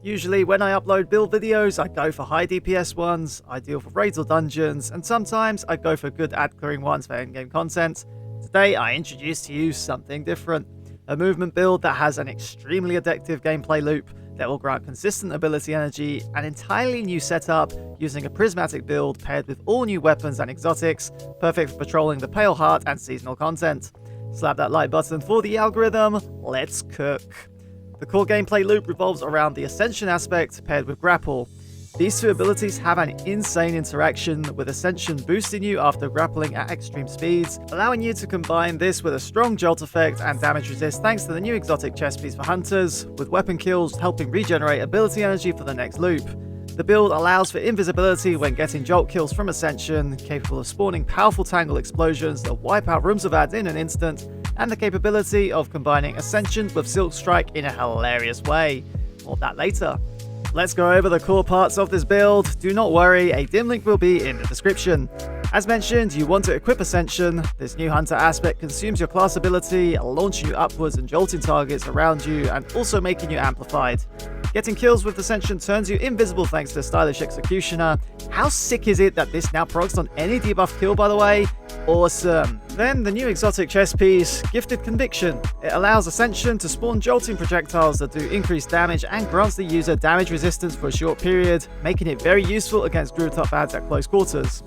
Usually when I upload build videos, I go for high DPS ones, ideal for raids or dungeons, and sometimes I go for good ad clearing ones for endgame content. Today I introduce to you something different, a movement build that has an extremely addictive gameplay loop that will grant consistent ability energy, an entirely new setup using a prismatic build paired with all new weapons and exotics, perfect for patrolling the Pale Heart and seasonal content. Slap that like button for the algorithm, let's cook. The core gameplay loop revolves around the Ascension aspect paired with grapple. These two abilities have an insane interaction, with Ascension boosting you after grappling at extreme speeds, allowing you to combine this with a strong jolt effect and damage resist thanks to the new exotic chest piece for hunters, with weapon kills helping regenerate ability energy for the next loop. The build allows for invisibility when getting jolt kills from Ascension, capable of spawning powerful tangle explosions that wipe out rooms of ads in an instant, and the capability of combining Ascension with Silkstrike in a hilarious way. More of that later. Let's go over the core parts of this build. Do not worry, a dim link will be in the description. As mentioned, you want to equip Ascension. This new Hunter aspect consumes your class ability, launching you upwards and jolting targets around you, and also making you amplified. Getting kills with Ascension turns you invisible thanks to Stylish Executioner. How sick is it that this now procs on any debuff kill, by the way? Awesome. Then the new exotic chest piece, Gifted Conviction. It allows Ascension to spawn jolting projectiles that do increased damage and grants the user damage resistance for a short period, making it very useful against grouped up ads at close quarters.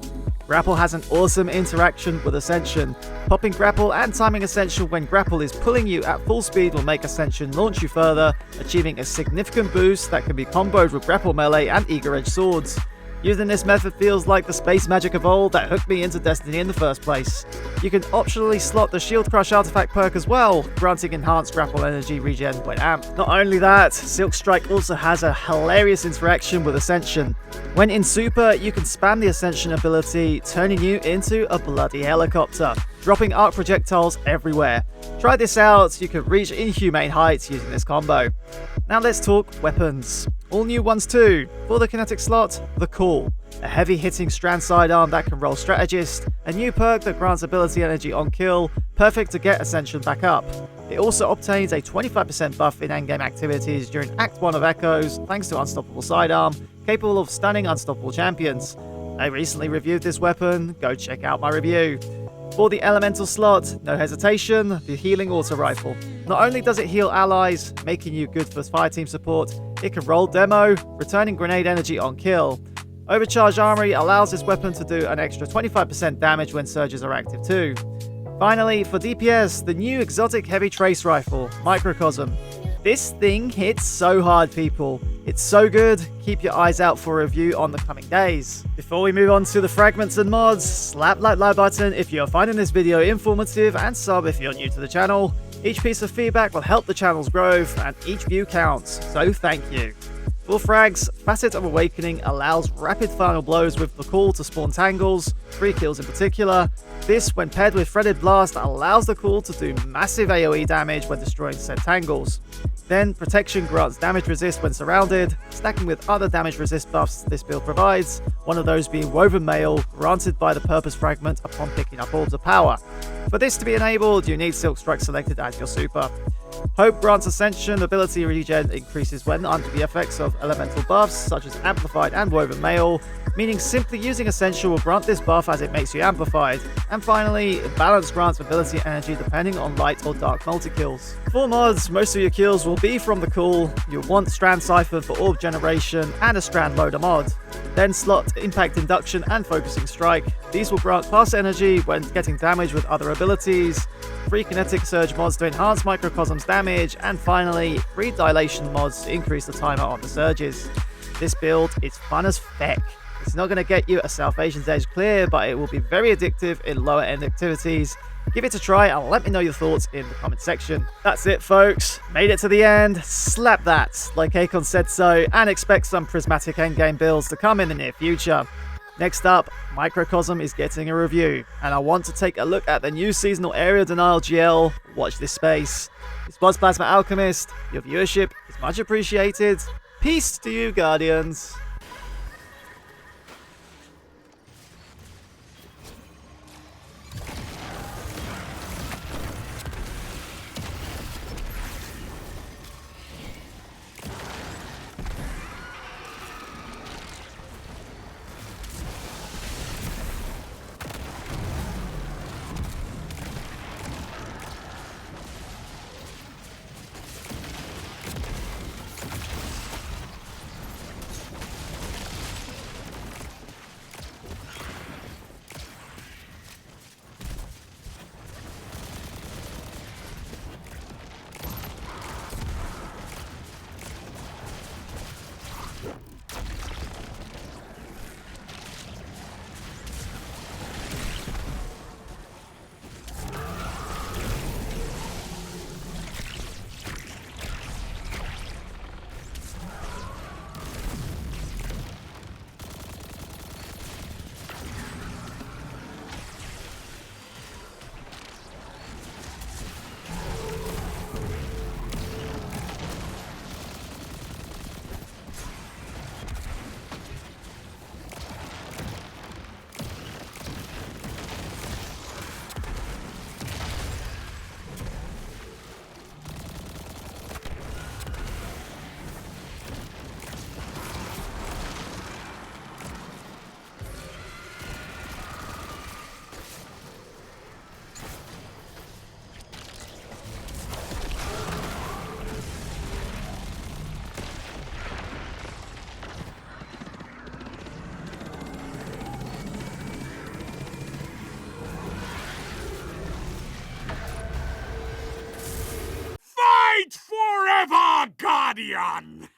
Grapple has an awesome interaction with Ascension. Popping grapple and timing Ascension when grapple is pulling you at full speed will make Ascension launch you further, achieving a significant boost that can be comboed with grapple melee and eager edge swords. Using this method feels like the space magic of old that hooked me into Destiny in the first place. You can optionally slot the Shield Crush artifact perk as well, granting enhanced grapple energy regen when amped. Not only that, Silkstrike also has a hilarious interaction with Ascension. When in Super, you can spam the Ascension ability, turning you into a bloody helicopter, dropping arc projectiles everywhere. Try this out, you can reach inhumane heights using this combo. Now let's talk weapons. All new ones too. For the kinetic slot, the Call, a heavy hitting strand sidearm that can roll strategist, a new perk that grants ability energy on kill, perfect to get Ascension back up. It also obtains a 25% buff in endgame activities during Act 1 of Echoes thanks to Unstoppable Sidearm, capable of stunning unstoppable champions. I recently reviewed this weapon, go check out my review. For the elemental slot, no hesitation, the healing Autorifle. Not only does it heal allies, making you good for fireteam support, it can roll demo, returning grenade energy on kill. Overcharged Armory allows this weapon to do an extra 25% damage when surges are active too. Finally, for DPS, the new exotic heavy trace rifle, Microcosm. This thing hits so hard, people. It's so good, keep your eyes out for a review on the coming days. Before we move on to the fragments and mods, slap that like button if you're finding this video informative, and sub if you're new to the channel. Each piece of feedback will help the channel's growth, and each view counts, so thank you. For frags, Facet of Awakening allows rapid final blows with the Call to spawn tangles, 3 kills in particular. This, when paired with Threaded Blast, allows the Call to do massive AoE damage when destroying said tangles. Then, Protection grants damage resist when surrounded, stacking with other damage resist buffs this build provides, one of those being Woven Mail, granted by the Purpose Fragment upon picking up Orbs of Power. For this to be enabled, you need Silkstrike selected as your super. Hope grants Ascension ability regen increases when under the effects of elemental buffs such as Amplified and Woven Mail, meaning simply using Ascension will grant this buff as it makes you amplified. And finally, Balance grants ability energy depending on light or dark multi-kills. For mods, most of your kills will be from the Call. You'll want Strand Cipher for orb generation and a Strand Loader mod. Then slot Impact Induction and Focusing Strike. These will grant class energy when getting damage with other abilities, 3 Kinetic Surge mods to enhance Microcosm's damage, and finally 3 Dilation mods to increase the timer on the surges. This build is fun as feck. It's not going to get you a Salvation's Edge clear, but it will be very addictive in lower end activities. Give it a try and let me know your thoughts in the comment section. That's it, folks. Made it to the end. Slap that, like Akon said so, and expect some prismatic endgame builds to come in the near future. Next up, Microcosm is getting a review, and I want to take a look at the new seasonal area denial GL. Watch this space. This was Plasma Alchemist. Your viewership is much appreciated. Peace to you, Guardians. Fight forever, Guardian!